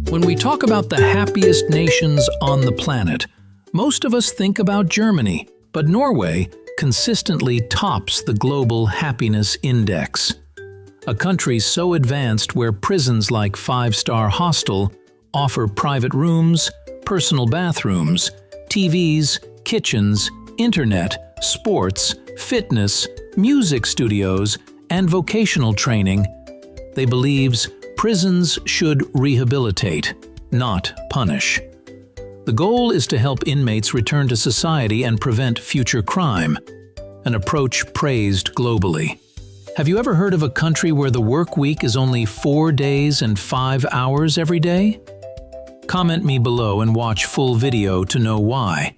When we talk about the happiest nations on the planet, most of us think about Germany, but Norway consistently tops the global happiness index. A country so advanced where prisons like five-star hostel offer private rooms, personal bathrooms, TVs, kitchens, internet, sports, fitness, music studios, and vocational training. They believes prisons should rehabilitate, not punish. The goal is to help inmates return to society and prevent future crime, an approach praised globally. Have you ever heard of a country where the work week is only 4 days and 5 hours every day? Comment me below and watch full video to know why.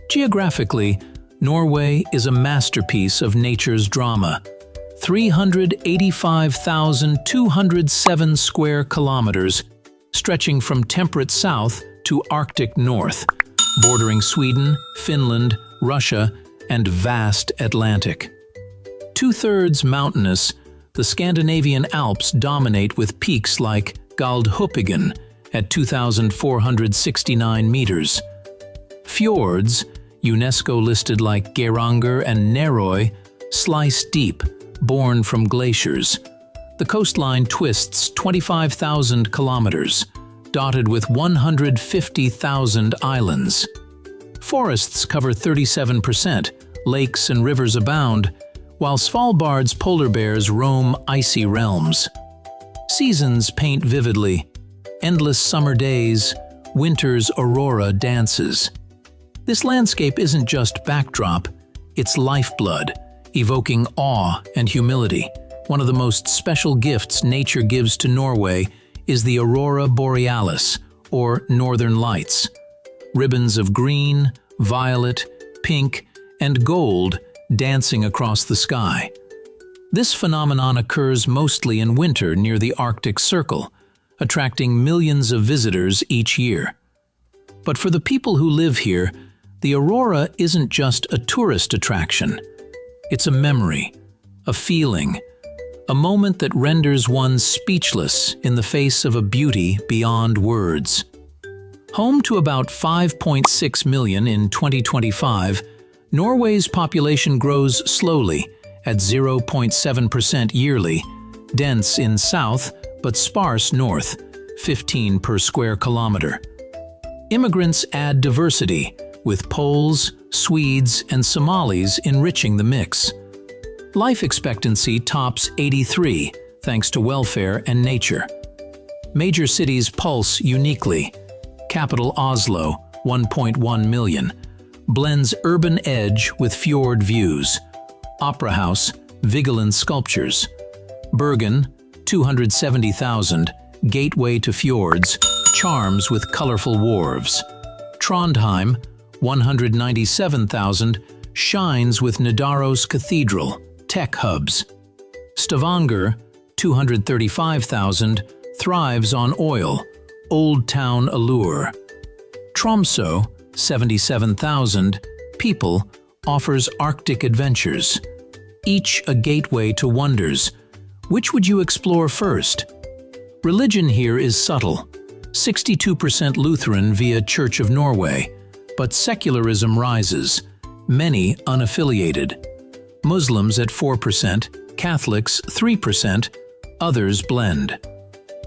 Geographically, Norway is a masterpiece of nature's drama. 385,207 square kilometers, stretching from temperate south to Arctic north, bordering Sweden, Finland, Russia, and vast Atlantic. Two-thirds mountainous, the Scandinavian Alps dominate with peaks like Galdhøpiggen at 2,469 meters. Fjords, UNESCO listed like Geiranger and Nærøy, slice deep, born from glaciers. The coastline twists 25,000 kilometers, dotted with 150,000 islands. Forests cover 37%, lakes and rivers abound, while Svalbard's polar bears roam icy realms. Seasons paint vividly. Endless summer days, winter's aurora dances. This landscape isn't just backdrop, it's lifeblood, evoking awe and humility. One of the most special gifts nature gives to Norway is the aurora borealis, or northern lights. Ribbons of green, violet, pink, and gold dancing across the sky. This phenomenon occurs mostly in winter near the Arctic Circle, attracting millions of visitors each year. But for the people who live here, the aurora isn't just a tourist attraction. It's a memory, a feeling, a moment that renders one speechless in the face of a beauty beyond words. Home to about 5.6 million in 2025, Norway's population grows slowly at 0.7% yearly, dense in south but sparse north, 15 per square kilometer. Immigrants add diversity, with Poles, Swedes, and Somalis enriching the mix. Life expectancy tops 83, thanks to welfare and nature. Major cities pulse uniquely. Capital Oslo, 1.1 million, blends urban edge with fjord views. Opera House, Vigeland sculptures. Bergen, 270,000, gateway to fjords, charms with colorful wharves. Trondheim, 197,000, shines with Nidaros Cathedral, tech hubs. Stavanger, 235,000, thrives on oil, old town allure. Tromsø, 77,000, people, offers Arctic adventures. Each a gateway to wonders. Which would you explore first? Religion here is subtle. 62% Lutheran via Church of Norway, but secularism rises, many unaffiliated. Muslims at 4%, Catholics 3%, others blend.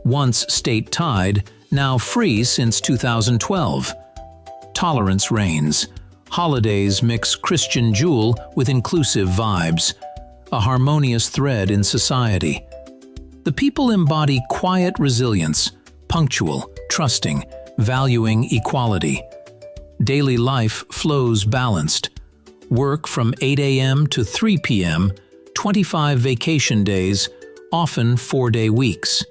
Once state-tied, now free since 2012. Tolerance reigns. Holidays mix Christian jewel with inclusive vibes, a harmonious thread in society. The people embody quiet resilience, punctual, trusting, valuing equality. Daily life flows balanced. Work from 8 a.m. to 3 p.m., 25 vacation days, often 4-day weeks.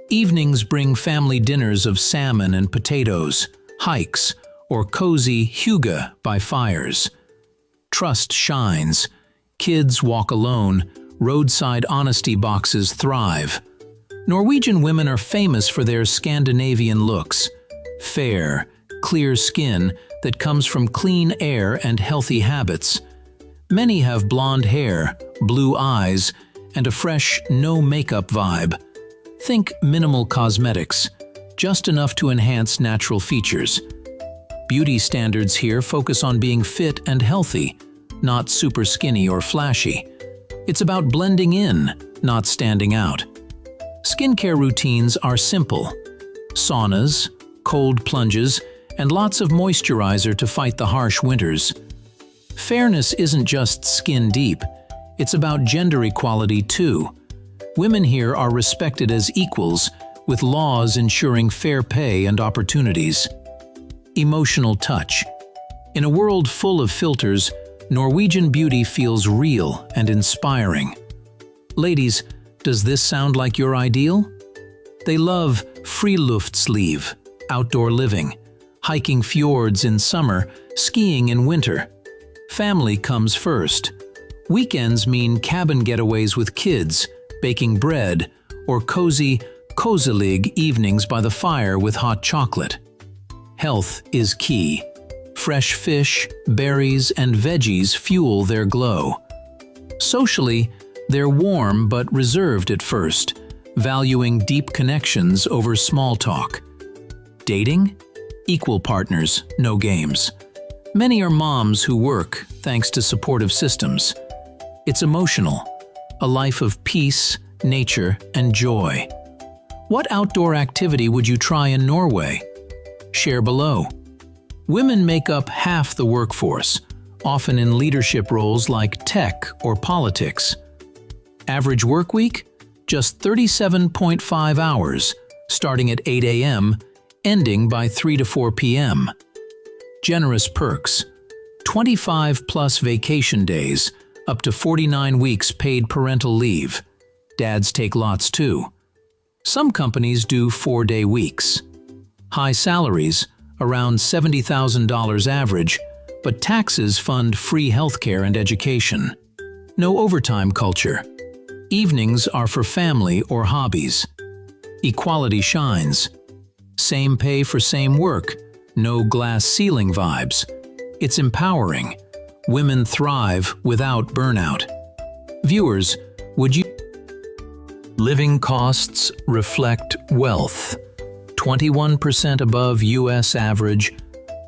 Evenings bring family dinners of salmon and potatoes, hikes, or cozy hygge by fires. Trust shines. Kids walk alone. Roadside honesty boxes thrive. Norwegian women are famous for their Scandinavian looks. Fair, clear skin that comes from clean air and healthy habits. Many have blonde hair, blue eyes, and a fresh, no-makeup vibe. Think minimal cosmetics, just enough to enhance natural features. Beauty standards here focus on being fit and healthy, not super skinny or flashy. It's about blending in, not standing out. Skincare routines are simple: saunas, cold plunges, and lots of moisturizer to fight the harsh winters. Fairness isn't just skin deep, it's about gender equality too. Women here are respected as equals, with laws ensuring fair pay and opportunities. Emotional touch. In a world full of filters, Norwegian beauty feels real and inspiring. Ladies, does this sound like your ideal? They love friluftsliv, outdoor living, hiking fjords in summer, skiing in winter. Family comes first. Weekends mean cabin getaways with kids, baking bread, or cozy koselig evenings by the fire with hot chocolate. Health is key. Fresh fish, berries, and veggies fuel their glow. Socially, they're warm but reserved at first, valuing deep connections over small talk. Dating? Equal partners, no games. Many are moms who work thanks to supportive systems. It's emotional, a life of peace, nature, and joy. What outdoor activity would you try in Norway? Share below. Women make up half the workforce, often in leadership roles like tech or politics. Average work week? Just 37.5 hours, starting at 8 a.m., ending by 3 to 4 p.m. Generous perks: 25+ vacation days, up to 49 weeks paid parental leave. Dads take lots too. Some companies do 4-day weeks. High salaries, around $70,000 average, but taxes fund free healthcare and education. No overtime culture. Evenings are for family or hobbies. Equality shines. Same pay for same work, no glass ceiling vibes. It's empowering. Women thrive without burnout. Viewers, would you? Living costs reflect wealth. 21% above U.S. average,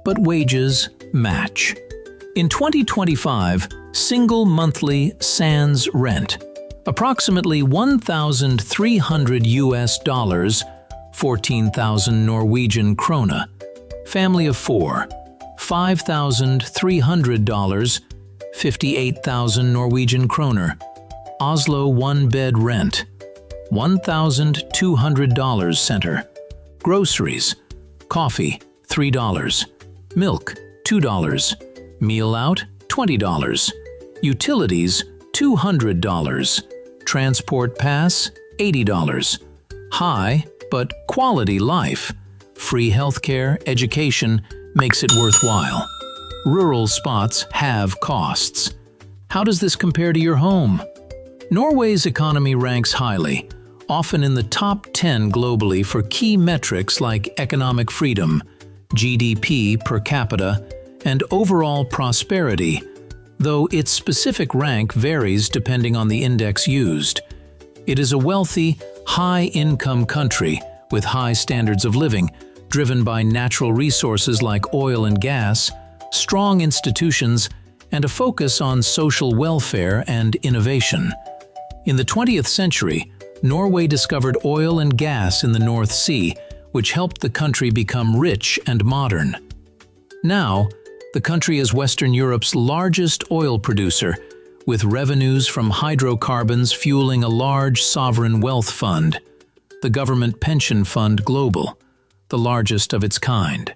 but wages match. In 2025, single monthly sans rent, approximately $1,300 US, 14,000 Norwegian krone. Family of 4, $5,300, 58,000 Norwegian kroner. Oslo one-bed rent, $1,200 center. Groceries: coffee, $3. Milk, $2. Meal out, $20. Utilities, $200. Transport pass, $80. High, but quality life. Free healthcare, education makes it worthwhile. Rural spots have costs. How does this compare to your home? Norway's economy ranks highly, often in the top 10 globally for key metrics like economic freedom, GDP per capita, and overall prosperity, though its specific rank varies depending on the index used. It is a wealthy, high-income country with high standards of living, driven by natural resources like oil and gas, strong institutions, and a focus on social welfare and innovation. In the 20th century, Norway discovered oil and gas in the North Sea, which helped the country become rich and modern. Now, the country is Western Europe's largest oil producer, with revenues from hydrocarbons fueling a large sovereign wealth fund, the Government Pension Fund Global, the largest of its kind.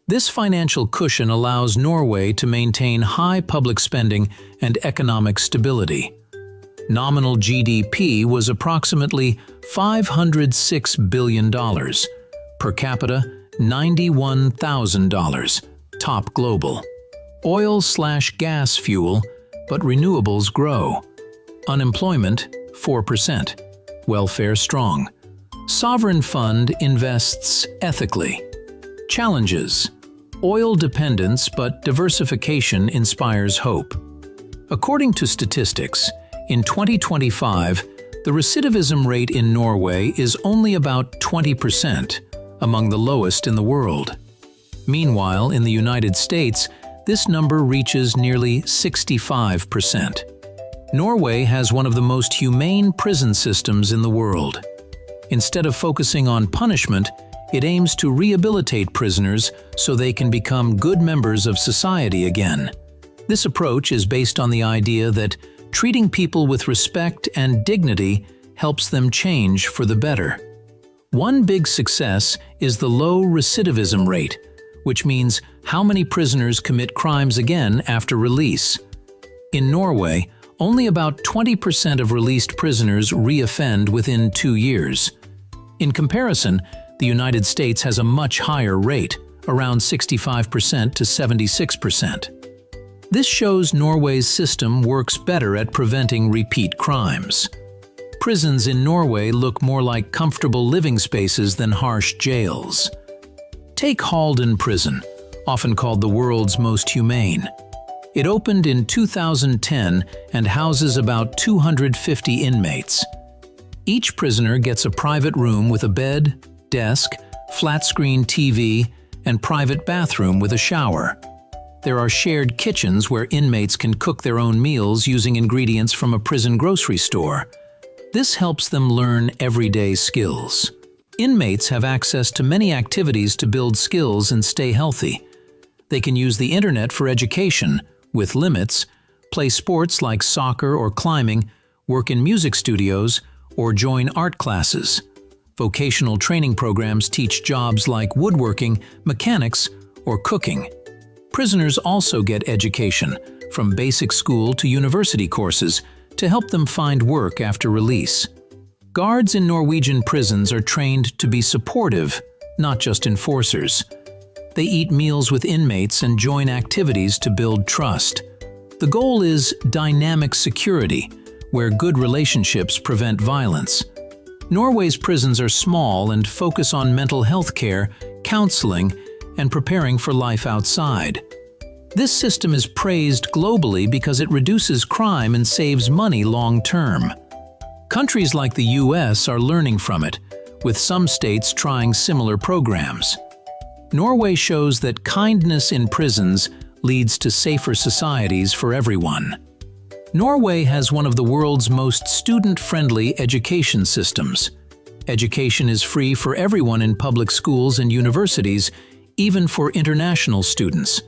This financial cushion allows Norway to maintain high public spending and economic stability. Nominal GDP was approximately $506 billion. Per capita, $91,000. Top global. Oil/gas fuel, but renewables grow. Unemployment, 4%. Welfare strong. Sovereign fund invests ethically. Challenges: oil dependence, but diversification inspires hope. According to statistics, in 2025, the recidivism rate in Norway is only about 20%, among the lowest in the world. Meanwhile, in the United States, this number reaches nearly 65%. Norway has one of the most humane prison systems in the world. Instead of focusing on punishment, it aims to rehabilitate prisoners so they can become good members of society again. This approach is based on the idea that treating people with respect and dignity helps them change for the better. One big success is the low recidivism rate, which means how many prisoners commit crimes again after release. In Norway, only about 20% of released prisoners re-offend within 2 years. In comparison, the United States has a much higher rate, around 65% to 76%. This shows Norway's system works better at preventing repeat crimes. Prisons in Norway look more like comfortable living spaces than harsh jails. Take Halden Prison, often called the world's most humane. It opened in 2010 and houses about 250 inmates. Each prisoner gets a private room with a bed, desk, flat-screen TV, and private bathroom with a shower. There are shared kitchens where inmates can cook their own meals using ingredients from a prison grocery store. This helps them learn everyday skills. Inmates have access to many activities to build skills and stay healthy. They can use the internet for education, with limits, play sports like soccer or climbing, work in music studios, or join art classes. Vocational training programs teach jobs like woodworking, mechanics, or cooking. Prisoners also get education, from basic school to university courses, to help them find work after release. Guards in Norwegian prisons are trained to be supportive, not just enforcers. They eat meals with inmates and join activities to build trust. The goal is dynamic security, where good relationships prevent violence. Norway's prisons are small and focus on mental health care, counseling, and preparing for life outside. This system is praised globally because it reduces crime and saves money long-term. Countries like the US are learning from it, with some states trying similar programs. Norway shows that kindness in prisons leads to safer societies for everyone. Norway has one of the world's most student-friendly education systems. Education is free for everyone in public schools and universities, even for international students.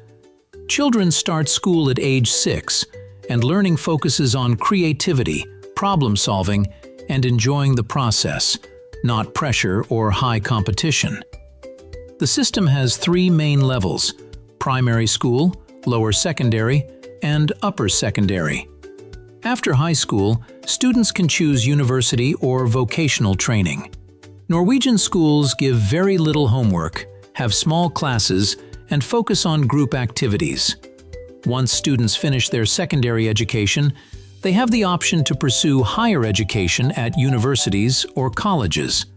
Children start school at age 6, and learning focuses on creativity, problem-solving, and enjoying the process, not pressure or high competition. The system has 3 main levels: primary school, lower secondary, and upper secondary. After high school, students can choose university or vocational training. Norwegian schools give very little homework, have small classes, and focus on group activities. Once students finish their secondary education, they have the option to pursue higher education at universities or colleges.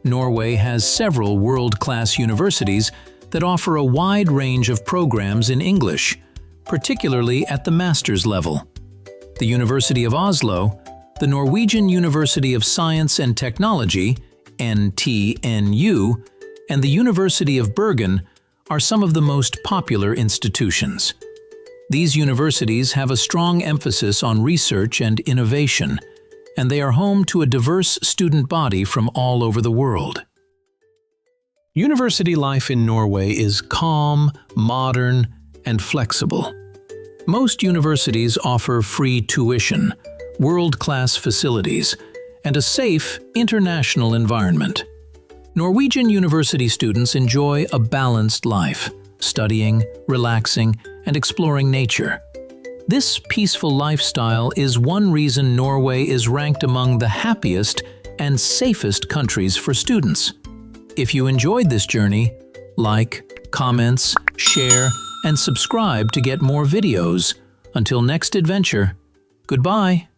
Norway has several world-class universities that offer a wide range of programs in English, particularly at the master's level. The University of Oslo, the Norwegian University of Science and Technology, NTNU, and the University of Bergen are some of the most popular institutions. These universities have a strong emphasis on research and innovation, and they are home to a diverse student body from all over the world. University life in Norway is calm, modern, and flexible. Most universities offer free tuition, world-class facilities, and a safe, international environment. Norwegian university students enjoy a balanced life, studying, relaxing, and exploring nature. This peaceful lifestyle is one reason Norway is ranked among the happiest and safest countries for students. If you enjoyed this journey, like, comments, share, and subscribe to get more videos. Until next adventure, goodbye.